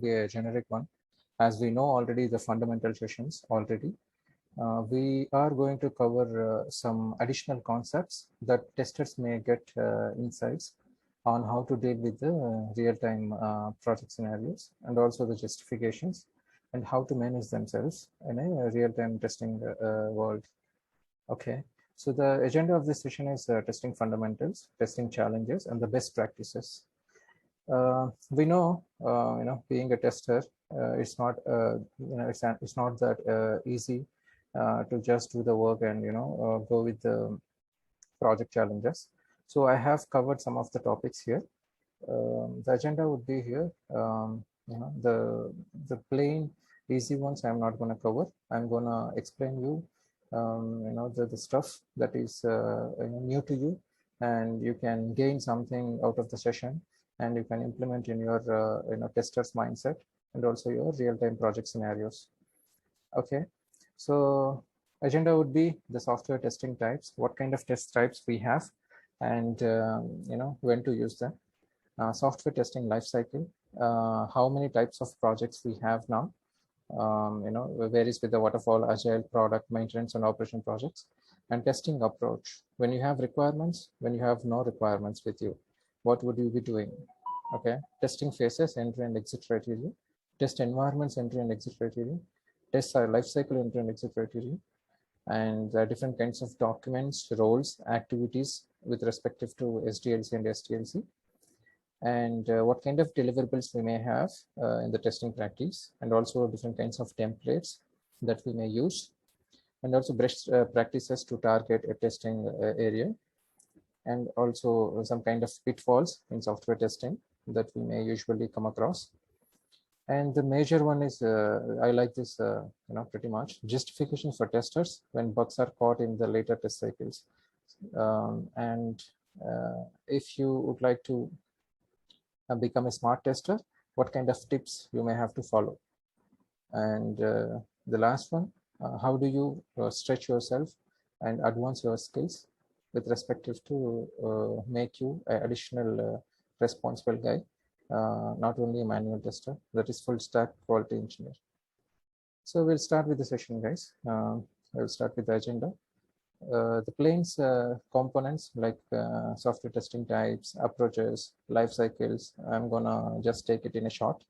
be a generic one. As we know already the fundamental sessions already, we are going to cover some additional concepts that testers may get insights on how to deal with the real-time project scenarios and also the justifications and how to manage themselves in a real-time testing world. Okay, so the agenda of this session is testing fundamentals, testing challenges, and the best practices. We know, being a tester, it's not, it's not that easy to just do the work and go with the project challenges. So I have covered some of the topics here. The agenda would be here. The plain easy ones I'm not going to cover. I'm going to explain you, the stuff that is new to you, and you can gain something out of the session, and you can implement in your tester's mindset and also your real-time project scenarios. Okay, so agenda would be the software testing types, what kind of test types we have, and when to use them. Software testing lifecycle, how many types of projects we have now, varies with the waterfall, agile, product, maintenance, and operation projects. And testing approach, when you have requirements, when you have no requirements with you, what would you be doing? Okay, testing phases, entry and exit criteria, test environments, entry and exit criteria, test lifecycle, entry and exit criteria, and different kinds of documents, roles, activities with respective to SDLC and STLC, and what kind of deliverables we may have in the testing practice, and also different kinds of templates that we may use, and also best practices to target a testing area, and also some kind of pitfalls in software testing that we may usually come across. And the major one is, I like this, pretty much, justification for testers when bugs are caught in the later test cycles. And if you would like to become a smart tester, what kind of tips you may have to follow. And the last one, how do you stretch yourself and advance your skills with respective to make you an additional responsible guy, not only a manual tester, that is full stack quality engineer. So we'll start with the session, guys. I'll start with the agenda. The planes components like software testing types, approaches, life cycles, I'm gonna just take it in a short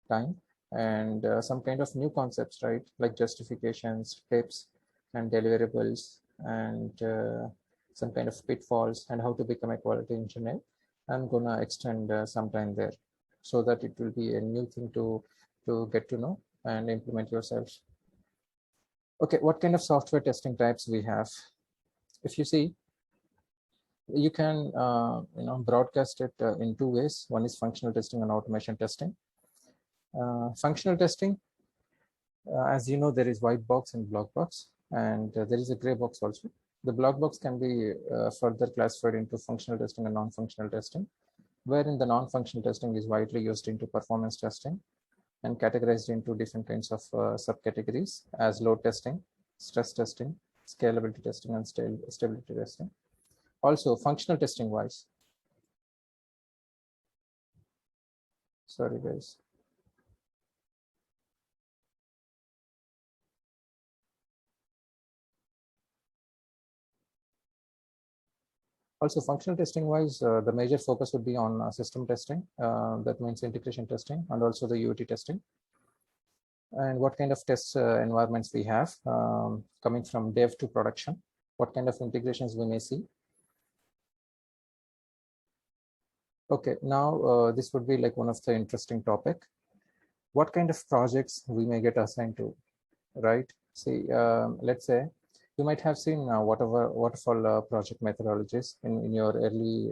time, and some kind of new concepts, right, like justifications, tips, and deliverables, and some kind of pitfalls, and how to become a quality engineer. I'm gonna extend some time there so that it will be a new thing to get to know and implement yourselves. Okay, what kind of software testing types we have? If you see, you can broadcast it in two ways. One is functional testing and automation testing. Functional testing, as you know, there is white box and black box, and there is a gray box also. The black box can be further classified into functional testing and non-functional testing, wherein the non-functional testing is widely used into performance testing and categorized into different kinds of subcategories as load testing, stress testing, scalability testing, and stability testing. Also, functional testing wise, sorry guys. Also, functional testing wise, the major focus would be on system testing. That means integration testing and also the UAT testing. And what kind of test environments we have coming from dev to production, what kind of integrations we may see. Okay, now this would be like one of the interesting topic. What kind of projects we may get assigned to, right? See, let's say you might have seen waterfall project methodologies in your early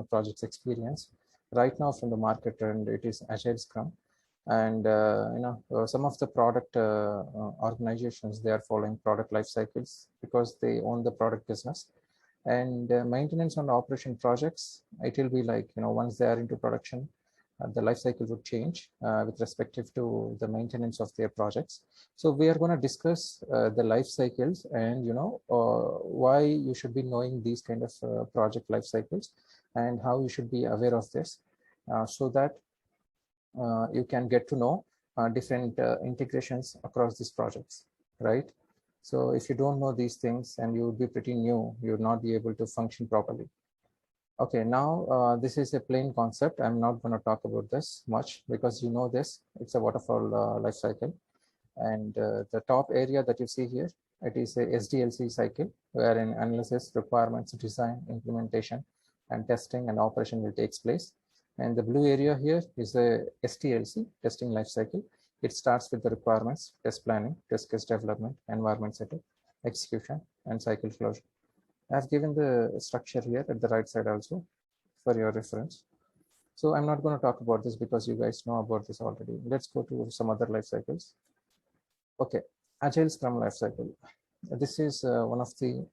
projects experience. Right now from the market trend, it is Agile Scrum. And some of the product organizations, they are following product life cycles because they own the product business. And maintenance on operation projects, it will be like, once they are into production, the life cycle would change with respective to the maintenance of their projects. So we are going to discuss the life cycles and why you should be knowing these kind of project life cycles and how you should be aware of this so that you can get to know different integrations across these projects, right? So if you don't know these things and you would be pretty new, you would not be able to function properly. Okay, now this is a plain concept. I'm not going to talk about this much because you know this. It's a waterfall life cycle. And the top area that you see here, it is a SDLC cycle wherein analysis, requirements, design, implementation, and testing and operation will take place. And the blue area here is a STLC, testing life cycle. It starts with the requirements, test planning, test case development, environment setup, execution, and cycle closure. I've given the structure here at the right side also for your reference. So I'm not going to talk about this because you guys know about this already. Let's go to some other life cycles. Okay, Agile Scrum life cycle. This is one of the,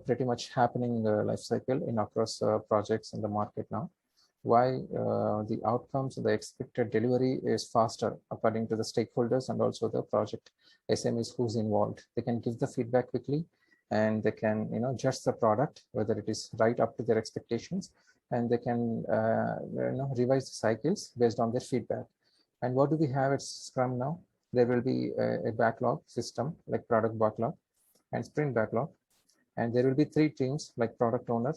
pretty much happening life cycle in across projects in the market now. Why the outcomes and the expected delivery is faster according to the stakeholders and also the project SMEs who's involved. They can give the feedback quickly and they can judge the product whether it is right up to their expectations, and they can revise the cycles based on their feedback. And what do we have at Scrum now? There will be a backlog system like product backlog and sprint backlog, and there will be 3 teams like product owner,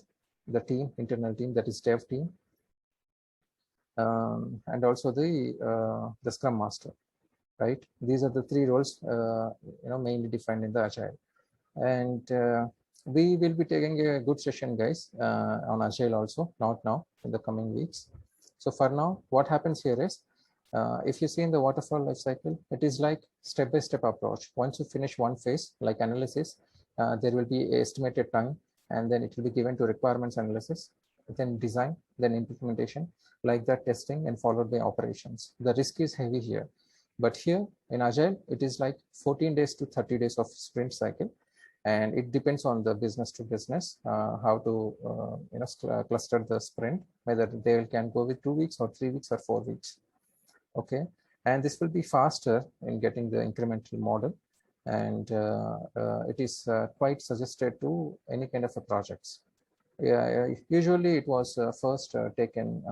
the team, internal team, that is dev team, and also the Scrum Master, right? These are the 3 roles mainly defined in the Agile. And we will be taking a good session, guys, on Agile also, not now, in the coming weeks. So for now, what happens here is, if you see in the waterfall life cycle, it is like step-by-step approach. Once you finish one phase, like analysis, there will be an estimated time, and then it will be given to requirements analysis, then design, then implementation, like that testing, and followed by operations. The risk is heavy here. But here in Agile, it is like 14 days to 30 days of sprint cycle. And it depends on the business to business, how to cluster the sprint, whether they can go with 2 weeks or 3 weeks or 4 weeks. Okay, and this will be faster in getting the incremental model, and it is quite suggested to any kind of a projects. Yeah, usually it was first taken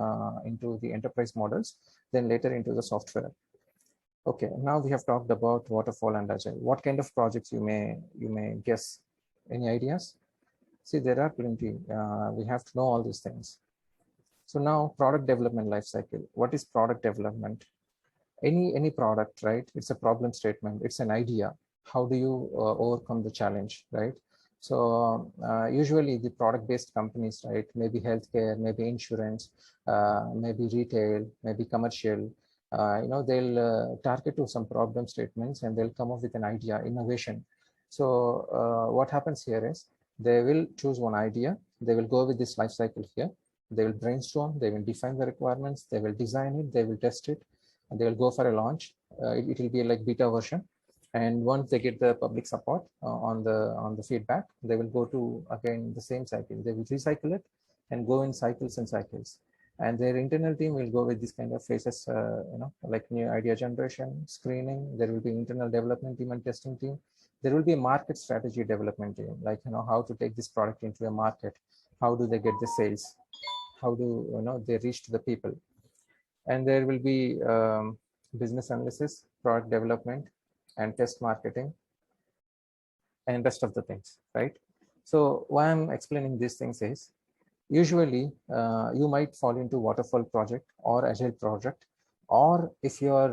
into the enterprise models, then later into the software. Okay, now we have talked about waterfall and Agile. What kind of projects you may guess? Any ideas? See, there are plenty. We have to know all these things. So now product development life cycle. What is product development? Any product, right? It's a problem statement. It's an idea. How do you overcome the challenge, right? So usually the product-based companies, right? Maybe healthcare, maybe insurance, maybe retail, maybe commercial. They'll target to some problem statements and they'll come up with an idea, innovation. So what happens here is they will choose one idea. They will go with this life cycle here. They will brainstorm. They will define the requirements. They will design it. They will test it. And they will go for a launch. It will be like beta version. And once they get the public support on the feedback, they will go to again the same cycle. They will recycle it and go in cycles and cycles. And their internal team will go with this kind of phases, like new idea generation, screening. There will be internal development team and testing team. There will be a market strategy development team, like how to take this product into a market. How do they get the sales? How do they reach to the people? And there will be business analysis, product development, and test marketing, and rest of the things, right? So why I'm explaining these things is, usually you might fall into waterfall project or Agile project, or if your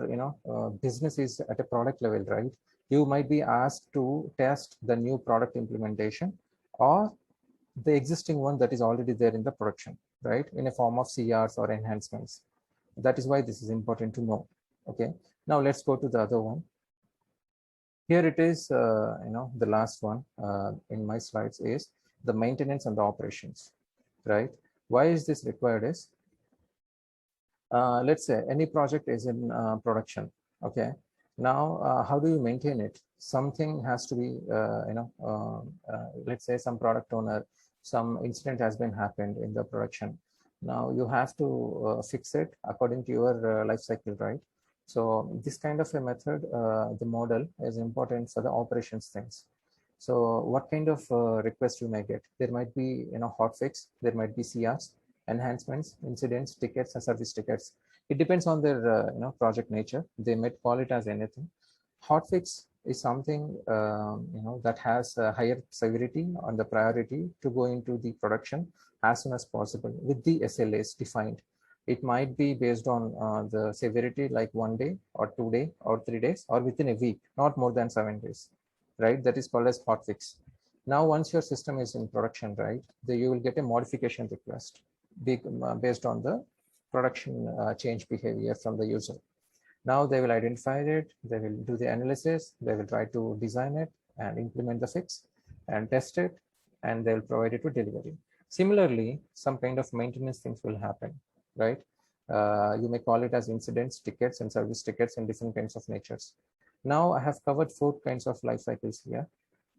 business is at a product level, right, you might be asked to test the new product implementation or the existing one that is already there in the production, right, in a form of CRs or enhancements. That is why this is important to know. Okay, now let's go to the other one. Here it is, the last one in my slides is the maintenance and the operations, right? Why is this required is, let's say any project is in production, okay? Now, how do you maintain it? Something has to be, let's say some product owner, some incident has been happened in the production. Now you have to fix it according to your life cycle, right? So this kind of a method, the model is important for the operations things. So what kind of request you may get? There might be, hot fix, there might be CRs, enhancements, incidents, tickets, and service tickets. It depends on their project nature. They might call it as anything. Hotfix is something that has a higher severity on the priority to go into the production as soon as possible with the SLAs defined. It might be based on the severity, like 1 day or 2 day or 3 days or within a week, not more than 7 days, right? That is called as hotfix. Now, once your system is in production, right, then you will get a modification request based on the production change behavior from the user. Now they will identify it, they will do the analysis, they will try to design it and implement the fix and test it, and they'll provide it to delivery. Similarly, some kind of maintenance things will happen, right? You may call it as incidents, tickets, and service tickets in different kinds of natures. Now I have covered 4 kinds of life cycles here.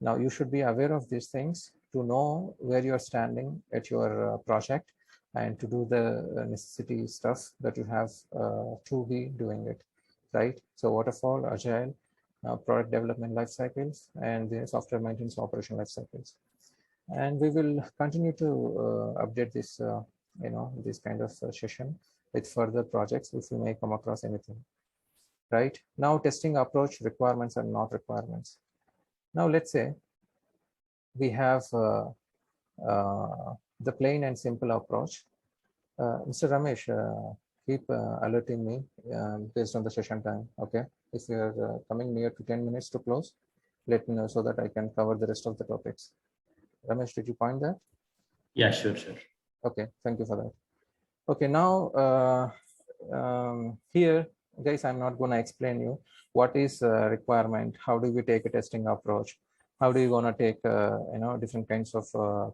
Now you should be aware of these things to know where you're standing at your project and to do the necessity stuff that you have to be doing it, right? So waterfall, agile, product development life cycles, and the software maintenance operation life cycles. And we will continue to update this, this kind of session with further projects if we may come across anything, right? Now testing approach, requirements and not requirements. Now let's say we have the plain and simple approach. Mr. Ramesh, keep alerting me based on the session time, okay? If you're coming near to 10 minutes to close, let me know so that I can cover the rest of the topics. Ramesh, did you point that? Yeah, sure. Okay, thank you for that. Okay, now here, guys, I'm not going to explain you what is requirement, how do we take a testing approach, how do you going to take different kinds of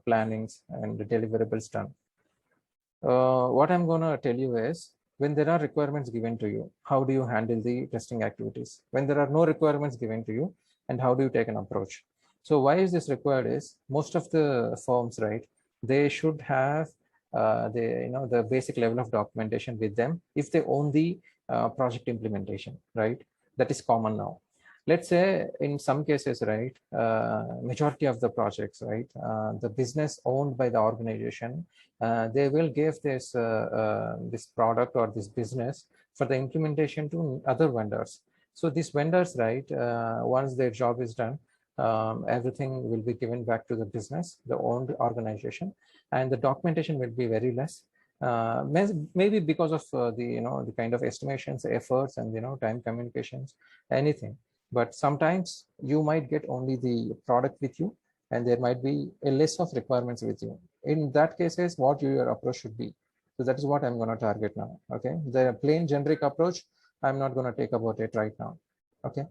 plannings and deliverables done. What I'm going to tell you is, when there are requirements given to you, how do you handle the testing activities? When there are no requirements given to you, and how do you take an approach? So why is this required is, most of the firms, right, they should have the basic level of documentation with them if they own the project implementation, right? That is common now. Let's say in some cases, right, majority of the projects, right, the business owned by the organization, they will give this this product or this business for the implementation to other vendors. So these vendors, right, once their job is done, everything will be given back to the business, the owned organization, and the documentation will be very less. Maybe because of the kind of estimations, efforts, and time communications, anything. But sometimes you might get only the product with you, and there might be a list of requirements with you. In that cases, what your approach should be. So that is what I'm going to target now. Okay, the plain generic approach, I'm not going to take about it right now. Okay.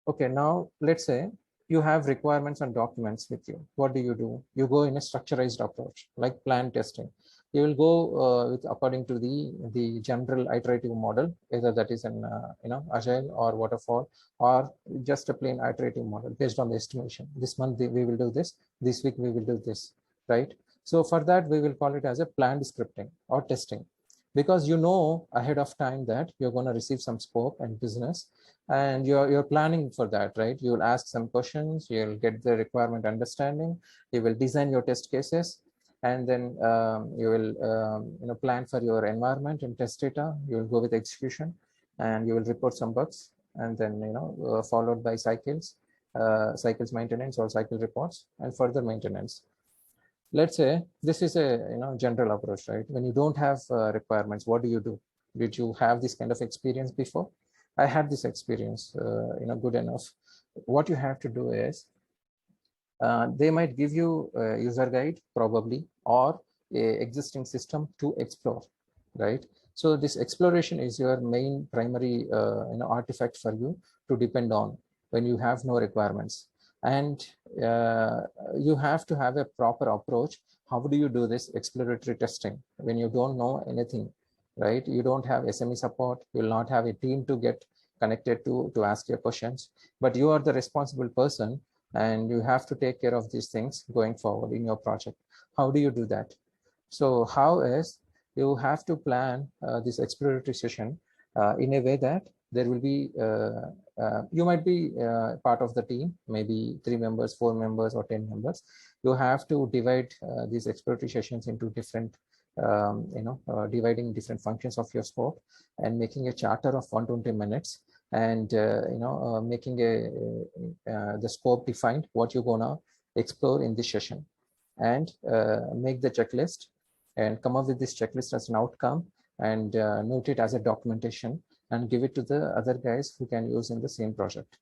Okay, now let's say you have requirements and documents with you. What do? You go in a structurized approach, like plan testing. You will go according to the general iterative model, either that is an agile or waterfall, or just a plain iterative model based on the estimation. This month we will do this. This week we will do this, right? So for that we will call it as a planned scripting or testing, because you know ahead of time that you're going to receive some scope and business, and you're planning for that, right? You will ask some questions, you'll get the requirement understanding, you will design your test cases, and then you will plan for your environment and test data. You will go with execution, and you will report some bugs, and then followed by cycles maintenance or cycle reports and further maintenance. Let's say this is a general approach, right? When you don't have requirements, what do? Did you have this kind of experience before? I had this experience, good enough. What you have to do is, they might give you a user guide probably, or a existing system to explore, right? So this exploration is your main primary artifact for you to depend on when you have no requirements. And you have to have a proper approach. How do you do this exploratory testing when you don't know anything, right? You don't have SME support, you will not have a team to get connected to ask your questions, but you are the responsible person, and you have to take care of these things going forward in your project. How do you do that? So how is, you have to plan this exploratory session in a way that there will be, you might be part of the team, maybe 3 members, 4 members, or 10 members. You have to divide these exploratory sessions into different, dividing different functions of your scope and making a charter of 120 minutes and, making the scope defined, what you're gonna explore in this session, and make the checklist and come up with this checklist as an outcome and note it as a documentation and give it to the other guys who can use in the same project.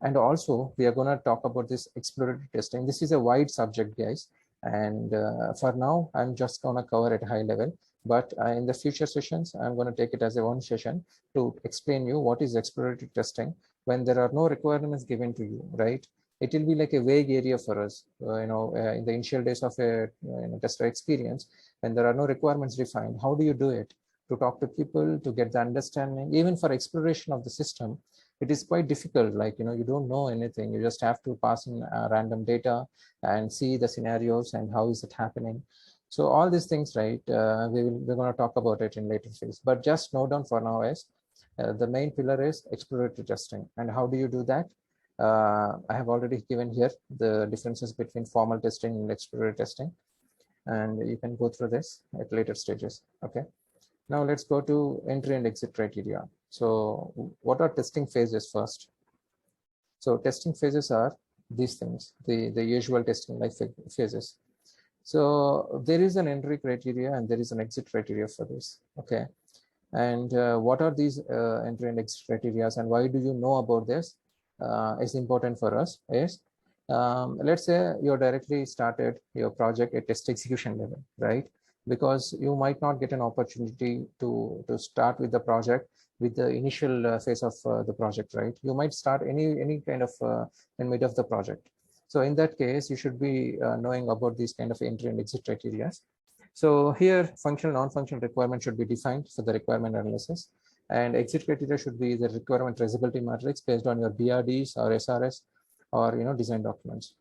And also we are going to talk about this exploratory testing. This is a wide subject, guys, and for now I'm just going to cover at high level, but in the future sessions I'm going to take it as a one session to explain you what is exploratory testing when there are no requirements given to you, right? It will be like a vague area for us, in the initial days of a tester experience, when there are no requirements defined. How do you do it? To talk to people, to get the understanding, even for exploration of the system, it is quite difficult. Like, you don't know anything. You just have to pass in random data and see the scenarios and how is it happening. So all these things, right, we're going to talk about it in later phase. But just note down for now is the main pillar is exploratory testing. And how do you do that? I have already given here the differences between formal testing and exploratory testing. And you can go through this at later stages. Okay. Now let's go to entry and exit criteria. So what are testing phases first? So testing phases are these things, the usual testing life phases. So there is an entry criteria and there is an exit criteria for this. Okay. And what are these entry and exit criteria and why do you know about this is important for us is, let's say you're directly started your project at test execution level, right? Because you might not get an opportunity to start with the project with the initial phase of the project, right? You might start any kind of in mid of the project. So in that case, you should be knowing about these kind of entry and exit criteria. So here, functional, non-functional requirement should be defined for the requirement analysis, and exit criteria should be the requirement traceability matrix based on your BRDs or SRS or design documents.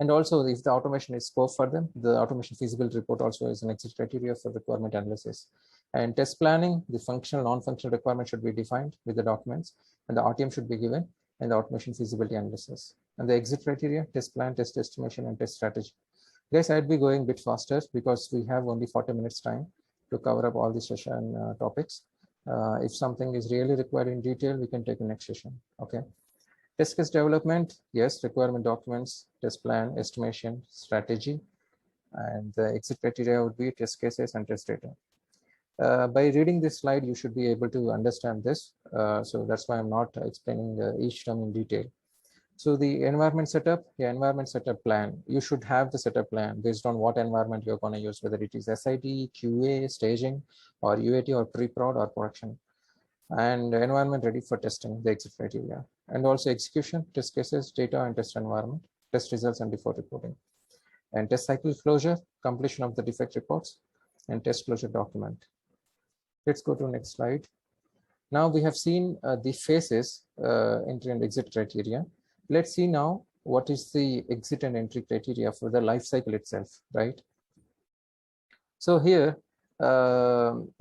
And also, if the automation is scope for them, the automation feasibility report also is an exit criteria for requirement analysis. And test planning, the functional, non-functional requirement should be defined with the documents, and the RTM should be given, and the automation feasibility analysis. And the exit criteria, test plan, test estimation, and test strategy. Guys, I'd be going a bit faster because we have only 40 minutes time to cover up all the session topics. If something is really required in detail, we can take the next session. Okay. Test case development, yes, requirement documents, test plan, estimation, strategy, and the exit criteria would be test cases and test data. By reading this slide, you should be able to understand this. So that's why I'm not explaining each term in detail. So the environment setup, environment setup plan, you should have the setup plan based on what environment you're going to use, whether it is SIT, QA, staging, or UAT, or pre-prod, or production. And environment ready for testing, the exit criteria. And also execution, test cases, data, and test environment, test results, and default reporting. And test cycle closure, completion of the defect reports, and test closure document. Let's go to next slide. Now we have seen the phases, entry and exit criteria. Let's see now what is the exit and entry criteria for the life cycle itself, right? So here,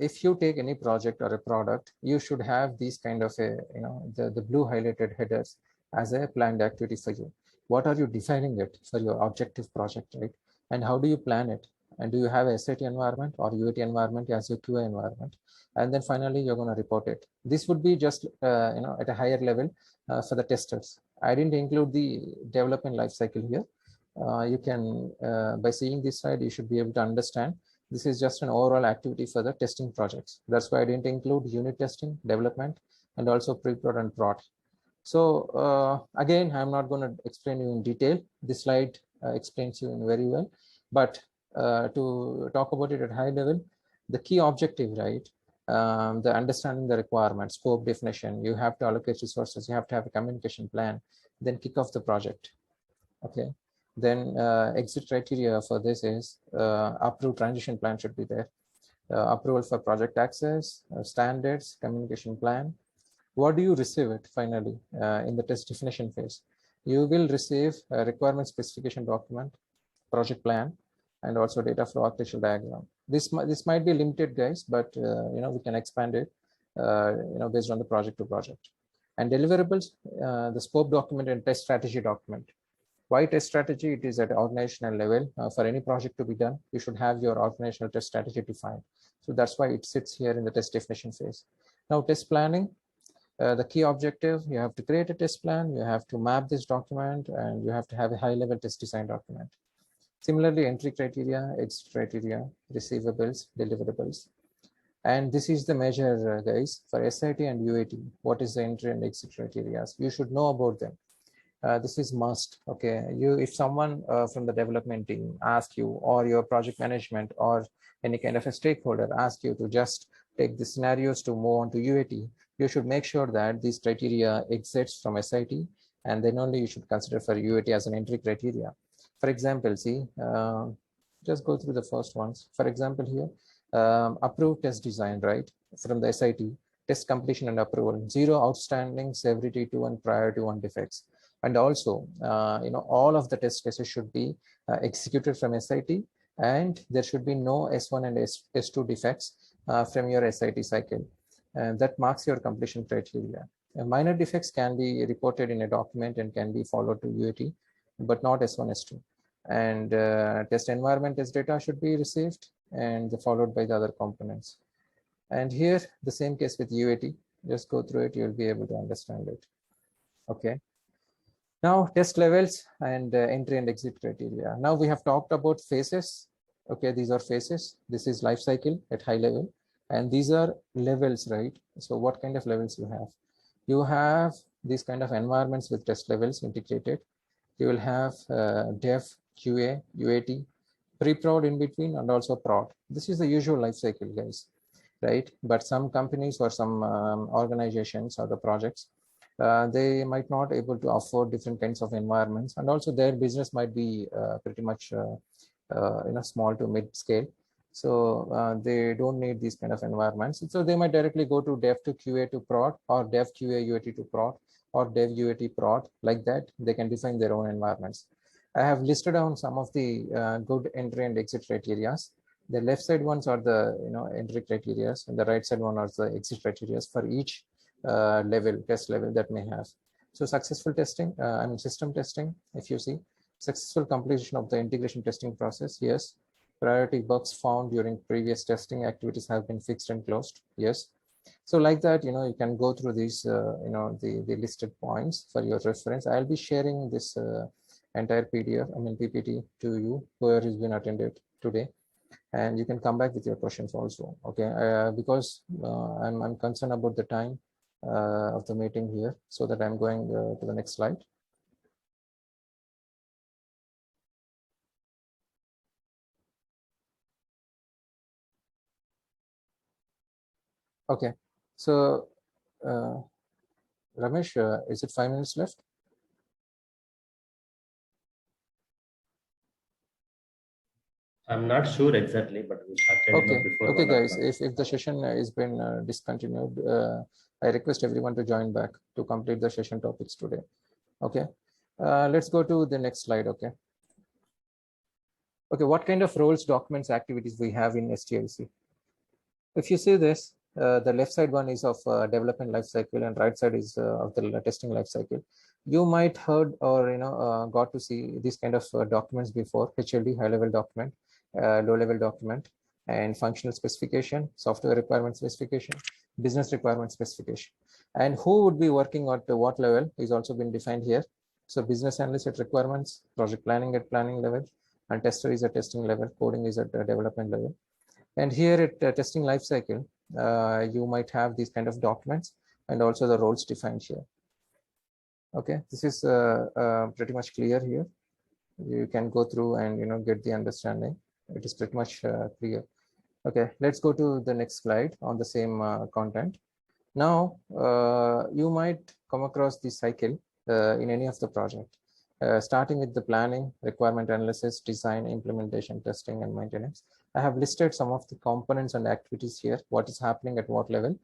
if you take any project or a product, you should have these kind of the blue highlighted headers as a planned activity for you. What are you defining it for your objective project, right? And how do you plan it? And do you have a SIT environment or UAT environment as your QA environment? And then finally, you're going to report it. This would be just at a higher level for the testers. I didn't include the development life cycle here. You can, by seeing this slide, you should be able to understand this is just an overall activity for the testing projects. That's why I didn't include unit testing, development, and also pre-prod and prod. So again, I'm not going to explain you in detail. This slide explains you very well, but to talk about it at high level, the key objective, right? The understanding the requirements, scope definition, you have to allocate resources, you have to have a communication plan, then kick off the project. Okay. Then exit criteria for this is approved transition plan should be there. Approval for project access, standards, communication plan. What do you receive it finally in the test definition phase? You will receive a requirement specification document, project plan, and also data flow architectural diagram. This might be limited, guys, but we can expand it. based on the project to project. And deliverables, the scope document and test strategy document. Why test strategy? It is at organizational level. For any project to be done, you should have your organizational test strategy defined. So that's why it sits here in the test definition phase. Now, test planning, the key objective, you have to create a test plan, you have to map this document, and you have to have a high-level test design document. Similarly, entry criteria, exit criteria, receivables, deliverables. And this is the measure, guys, for SIT and UAT. What is the entry and exit criteria? You should know about them. This is must. Okay, if someone from the development team asks you, or your project management or any kind of a stakeholder asks you to just take the scenarios to move on to UAT, you should make sure that these criteria exits from SIT, and then only you should consider for UAT as an entry criteria. For example, see, just go through the first ones. For example, here, approved test design, right? From the SIT, test completion and approval, 0 outstanding, severity 2 and priority 1 defects. And also, all of the test cases should be executed from SIT, and there should be no S1 and S2 defects from your SIT cycle. And that marks your completion criteria. Minor defects can be reported in a document and can be followed to UAT, but not S1, S2. And test environment, test data should be received and followed by the other components. And here, the same case with UAT. Just go through it, you'll be able to understand it. Okay. Now, test levels and entry and exit criteria. Now we have talked about phases. Okay, these are phases. This is life cycle at high level. And these are levels, right? So what kind of levels you have? You have these kind of environments with test levels integrated. You will have dev, QA, UAT, pre-prod in between, and also prod. This is the usual life cycle, guys, right? But some companies or some organizations or the projects, they might not able to afford different kinds of environments, and also their business might be pretty much small to mid scale. So they don't need these kind of environments. So they might directly go to dev to QA to prod, or dev QA UAT to prod, or dev UAT prod. Like that, they can define their own environments. I have listed down some of the good entry and exit criteria. The left side ones are the entry criteria, and the right side one are the exit criteria for each test level that may have. So successful testing, system testing, if you see, successful completion of the integration testing process, yes. Priority bugs found during previous testing activities have been fixed and closed, yes. So like that, you can go through these, the listed points for your reference. I'll be sharing this entire PDF, PPT to you, whoever has been attended today. And you can come back with your questions also, okay? Because I'm concerned about the time of the meeting here, so that I'm going to the next slide. Okay, so Ramesh, is it 5 minutes left? I'm not sure exactly, but we started before. Okay, guys. If the session is been discontinued, I request everyone to join back to complete the session topics today. Okay, let's go to the next slide. Okay. Okay, what kind of roles, documents, activities we have in SDLC? If you see this, the left side one is of development life cycle, and right side is of the testing life cycle. You might heard or got to see these kind of documents before: HLD, high level document, low level document, and functional specification, software requirement specification, business requirement specification. And who would be working at what level is also been defined here. So business analyst at requirements, project planning at planning level, and tester is at testing level, coding is at development level. And here at testing lifecycle, you might have these kind of documents and also the roles defined here. Okay, this is pretty much clear here. You can go through and get the understanding. It is pretty much clear. Okay, let's go to the next slide on the same content. Now, you might come across the cycle in any of the project, starting with the planning, requirement analysis, design, implementation, testing, and maintenance. I have listed some of the components and activities here, what is happening at what level,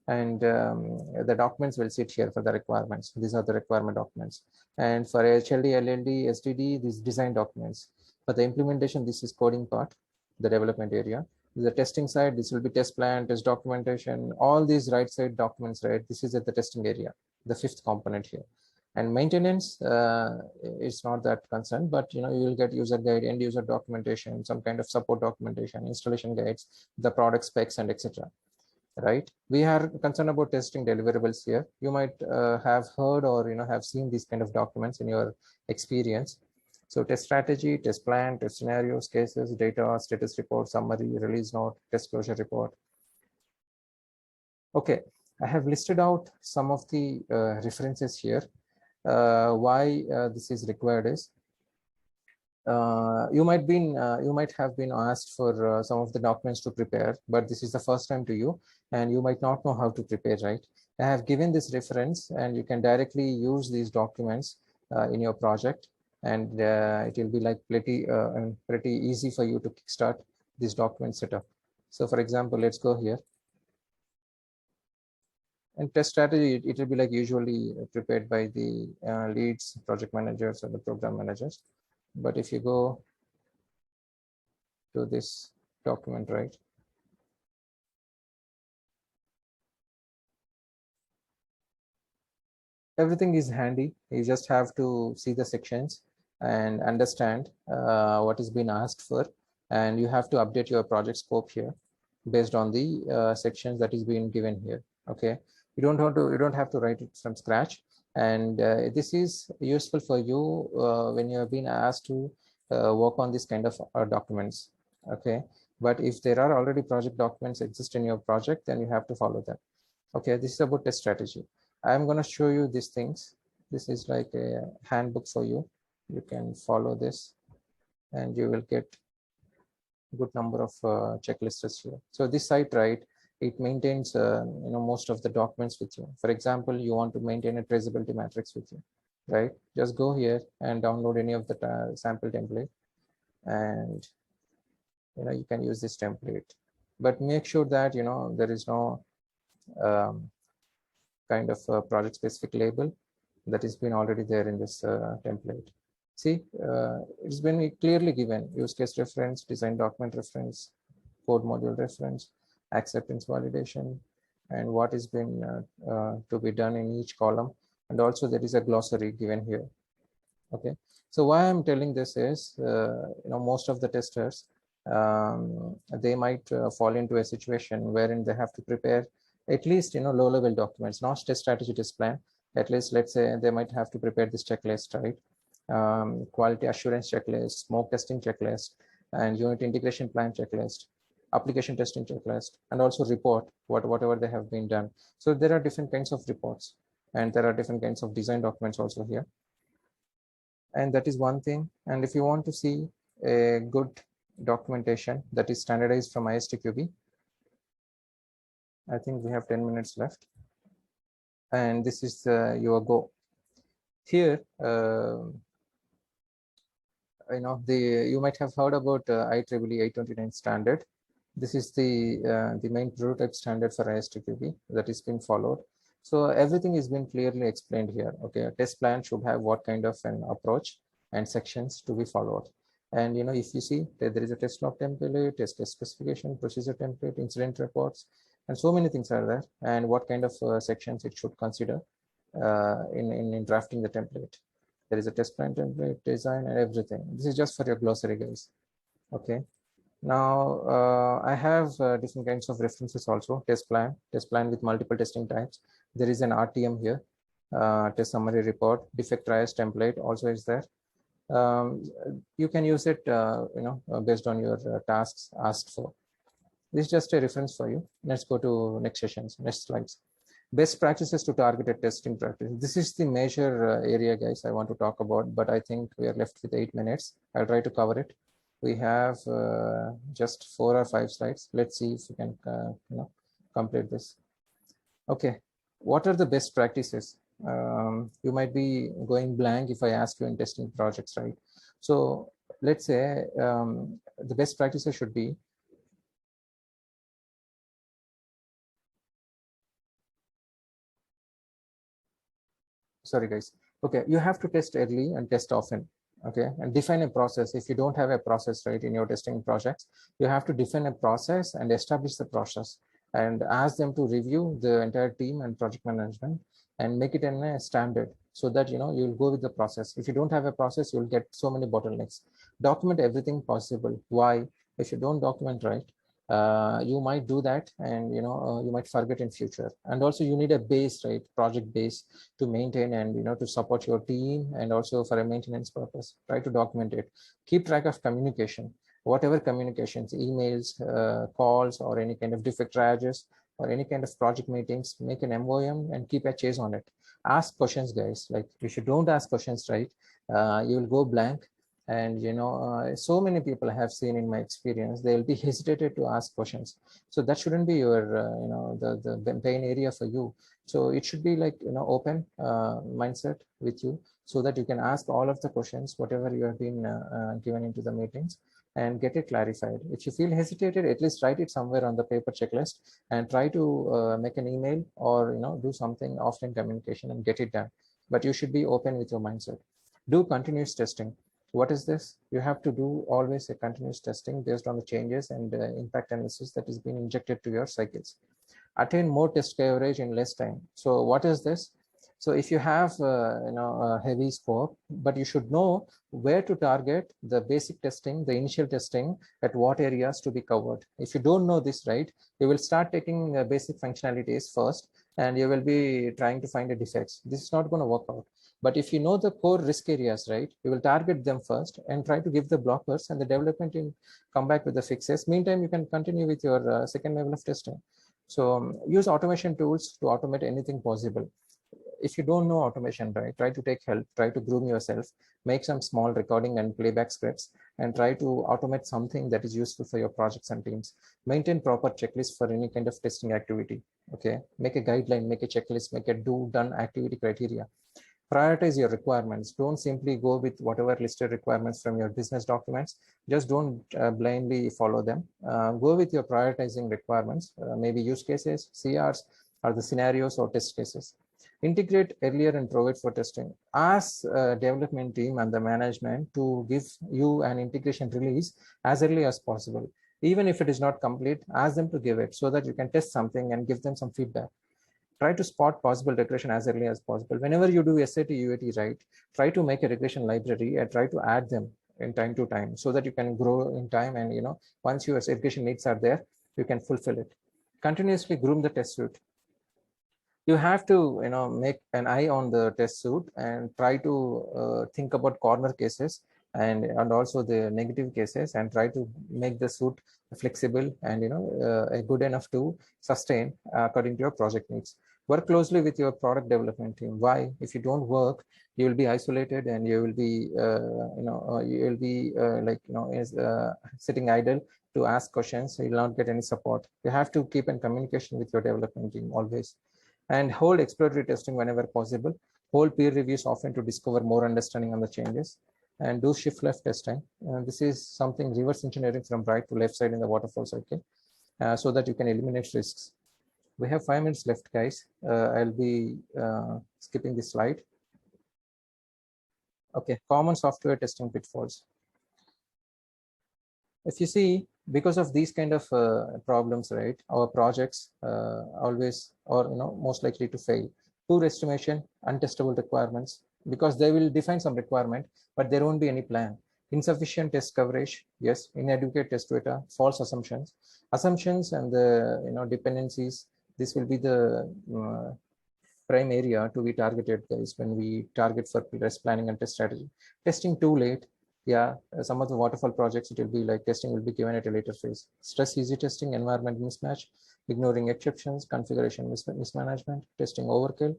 and the documents will sit here for the requirements. These are the requirement documents. And for HLD, LLD, SDD, these design documents. For the implementation, this is coding part, the development area. The testing side, this will be test plan, test documentation, all these right side documents, right? This is at the testing area, the fifth component here. And maintenance is not that concerned, but you will get user guide, end user documentation, some kind of support documentation, installation guides, the product specs, and etc. Right? We are concerned about testing deliverables here. You might have heard or have seen these kind of documents in your experience. So test strategy, test plan, test scenarios, cases, data, status report, summary, release note, test closure report. Okay, I have listed out some of the references here. Why this is required is you might have been asked for some of the documents to prepare, but this is the first time to you and you might not know how to prepare, right? I have given this reference and you can directly use these documents in your project, and it will be like pretty easy for you to kickstart this document setup. So for example, let's go here. And test strategy, it will be like usually prepared by the leads, project managers, or the program managers. But if you go to this document, right, everything is handy. You just have to see the sections and understand what is being asked for, and you have to update your project scope here based on the sections that is being given here. Okay, you don't have to write it from scratch, and this is useful for you when you have been asked to work on this kind of documents. Okay, but if there are already project documents exist in your project, then you have to follow them. Okay, this is about test strategy. I'm going to show you these things. This is like a handbook for you. You can follow this and you will get a good number of checklists here. So this site, right, it maintains most of the documents with you. For example, you want to maintain a traceability matrix with you, right? Just go here and download any of the sample template, and you can use this template. But make sure that there is no kind of project specific label that has been already there in this template. See, it's been clearly given: use case reference, design document reference, code module reference, acceptance validation, and what is been to be done in each column. And also there is a glossary given here. Okay, so why I'm telling this is, most of the testers, they might fall into a situation wherein they have to prepare at least low level documents, not test strategy, test plan. At least, let's say, they might have to prepare this checklist, right? Quality assurance checklist, smoke testing checklist, and unit integration plan checklist, application testing checklist, and also report whatever they have been done. So there are different kinds of reports, and there are different kinds of design documents also here. And that is one thing. And if you want to see a good documentation that is standardized from ISTQB, I think we have 10 minutes left. And this is your go. Here, you might have heard about IEEE 829 standard. This is the main prototype standard for ISTQB that is being followed. So everything is being clearly explained here. Okay, a test plan should have what kind of an approach and sections to be followed. And if you see that there is a test log template, test case specification, procedure template, incident reports, and so many things are there, and what kind of sections it should consider in drafting the template. There is a test plan template, design, and everything. This is just for your glossary, guys. Okay. Now, I have different kinds of references also. Test plan with multiple testing types. There is an RTM here, test summary report, defect triage template also is there. You can use it, based on your tasks asked for. This is just a reference for you. Let's go to next sessions, next slides. Best practices to targeted testing practice. This is the major area, guys, I want to talk about, but I think we are left with 8 minutes. I'll try to cover it. We have just 4 or 5 slides. Let's see if we can complete this. Okay, what are the best practices? You might be going blank if I ask you in testing projects, right? So let's say the best practices should be, sorry guys. Okay, you have to test early and test often. Okay, and define a process. If you don't have a process, right, in your testing projects, you have to define a process and establish the process and ask them to review the entire team and project management and make it in a standard so that you'll go with the process. If you don't have a process, you'll get so many bottlenecks. Document everything possible. Why? If you don't document, right, you might do that, and you might forget in future. And also you need a base, right, project base to maintain and to support your team, and also for a maintenance purpose. Try to document it. Keep track of communication, whatever communications, emails, calls, or any kind of defect triages, or any kind of project meetings. Make an MOM and keep a chase on it. Ask questions, guys. Like, if you don't ask questions, right, you will go blank. And so many people I have seen in my experience, they will be hesitated to ask questions. So that shouldn't be your the pain area for you. So it should be like open mindset with you, so that you can ask all of the questions whatever you have been given into the meetings, and get it clarified. If you feel hesitated, at least write it somewhere on the paper checklist, and try to make an email, or do something offline communication and get it done. But you should be open with your mindset. Do continuous testing. What is this? You have to do always a continuous testing based on the changes and impact analysis that is being injected to your cycles. Attain more test coverage in less time. So what is this? So if you have a heavy scope, but you should know where to target the basic testing, the initial testing, at what areas to be covered. If you don't know this, right, you will start taking basic functionalities first, and you will be trying to find the defects. This is not going to work out. But if you know the core risk areas, right, you will target them first and try to give the blockers, and the development team come back with the fixes. Meantime, you can continue with your second level of testing. So use automation tools to automate anything possible. If you don't know automation, right, try to take help, try to groom yourself, make some small recording and playback scripts, and try to automate something that is useful for your projects and teams. Maintain proper checklist for any kind of testing activity. Okay, make a guideline, make a checklist, make a do done activity criteria. Prioritize your requirements. Don't simply go with whatever listed requirements from your business documents. Just don't blindly follow them. Go with your prioritizing requirements, maybe use cases, CRs, or the scenarios or test cases. Integrate earlier and provide for testing. Ask development team and the management to give you an integration release as early as possible. Even if it is not complete, ask them to give it so that you can test something and give them some feedback. Try to spot possible regression as early as possible. Whenever you do SAT, UAT, right, try to make a regression library and try to add them in time to time, so that you can grow in time. And once your regression needs are there, you can fulfill it. Continuously groom the test suite. You have to make an eye on the test suite and try to think about corner cases and also the negative cases, and try to make the suite flexible and good enough to sustain according to your project needs. Work closely with your product development team. Why? If you don't work, you will be isolated, and you will be sitting idle to ask questions. So you'll not get any support. You have to keep in communication with your development team always, and hold exploratory testing whenever possible. Hold peer reviews often to discover more understanding on the changes, and do shift left testing. This is something reverse engineering from right to left side in the waterfall cycle, so that you can eliminate risks. We have 5 minutes left, guys. I'll be skipping this slide. Okay, common software testing pitfalls. If you see, because of these kind of problems, right, our projects always, or most likely to fail. Poor estimation, untestable requirements, because they will define some requirement, but there won't be any plan. Insufficient test coverage, yes. Inadequate test data, false assumptions, and the dependencies. This will be the prime area to be targeted, guys, when we target for test planning and test strategy. Testing too late. Yeah, some of the waterfall projects, it will be like testing will be given at a later phase. Stress easy testing, environment mismatch, ignoring exceptions, configuration mismanagement, testing overkill,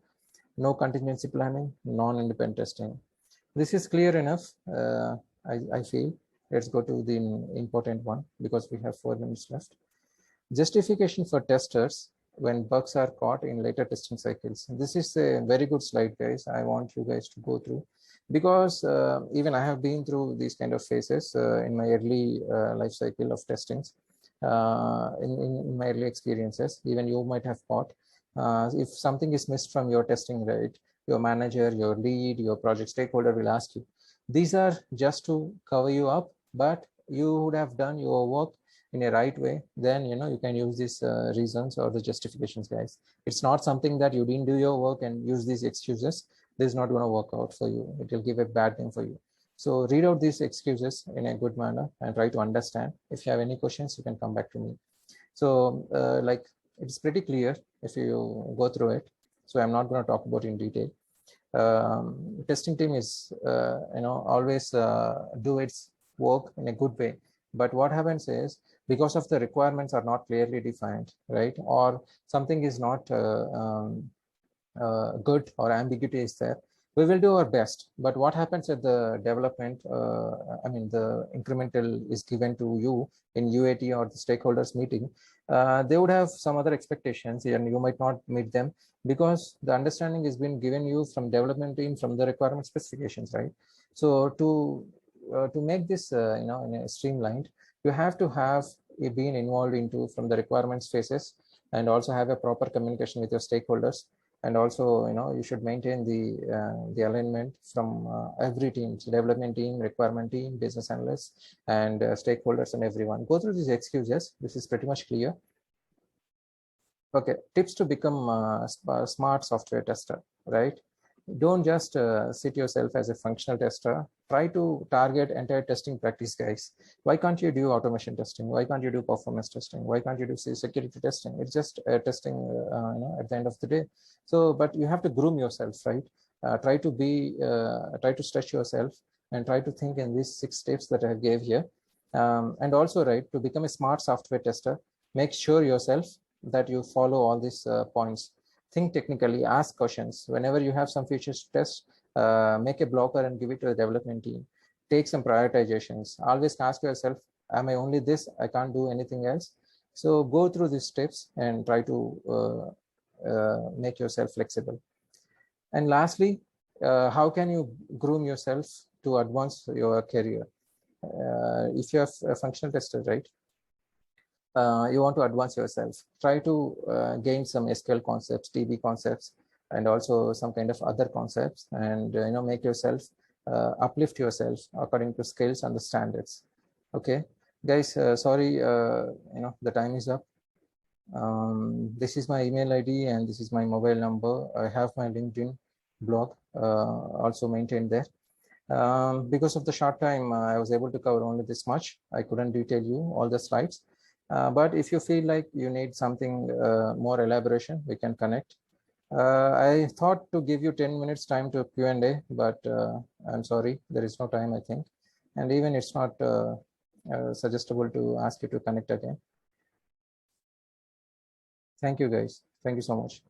no contingency planning, non-independent testing. This is clear enough, I feel. Let's go to the important one, because we have 4 minutes left. Justification for testers when bugs are caught in later testing cycles. This is a very good slide, guys. I want you guys to go through, because even I have been through these kind of phases in my early life cycle of testings, in my early experiences. Even you might have caught, if something is missed from your testing, right, your manager, your lead, your project stakeholder will ask you, These are just to cover you up, but you would have done your work in a right way, then you can use these reasons or the justifications, guys. It's not something that you didn't do your work and use these excuses. This is not going to work out for you. It will give a bad name for you. So read out these excuses in a good manner and try to understand. If you have any questions, you can come back to me. So like, it's pretty clear if you go through it. So I'm not going to talk about in detail. Testing team is always do its work in a good way, but what happens is, because of the requirements are not clearly defined, right, or something is not good, or ambiguity is there, we will do our best. But what happens at the development, I mean, the incremental is given to you in UAT or the stakeholders meeting, they would have some other expectations and you might not meet them, because the understanding has been given you from development team, from the requirement specifications, right? So to make this in a streamlined, you have to have been involved into from the requirements phases, and also have a proper communication with your stakeholders. And also you should maintain the alignment from every team, development team, requirement team, business analysts, and stakeholders, and everyone. Go through these excuses. This is pretty much clear. Okay, tips to become a smart software tester, right? Don't just sit yourself as a functional tester. Try to target entire testing practice, guys. Why can't you do automation testing? Why can't you do performance testing? Why can't you do security testing? It's just testing at the end of the day. So, but you have to groom yourself, right? Try to stretch yourself and try to think in these 6 steps that I gave here. And also, right, to become a smart software tester, make sure yourself that you follow all these points. Think technically, ask questions. Whenever you have some features to test, make a blocker and give it to the development team. Take some prioritizations. Always ask yourself, am I only this? I can't do anything else. So go through these steps and try to make yourself flexible. And lastly, how can you groom yourself to advance your career? If you're a functional tester, right? You want to advance yourself, try to gain some SQL concepts, DB concepts, and also some kind of other concepts, and make yourself uplift yourself according to skills and the standards. Okay, guys, sorry, the time is up. This is my email ID and this is my mobile number. I have my LinkedIn blog also maintained there. Because of the short time, I was able to cover only this much. I couldn't detail you all the slides. But if you feel like you need something more elaboration, we can connect. I thought to give you 10 minutes time to Q&A, but I'm sorry, there is no time, I think. And even it's not suggestible to ask you to connect again. Thank you, guys. Thank you so much.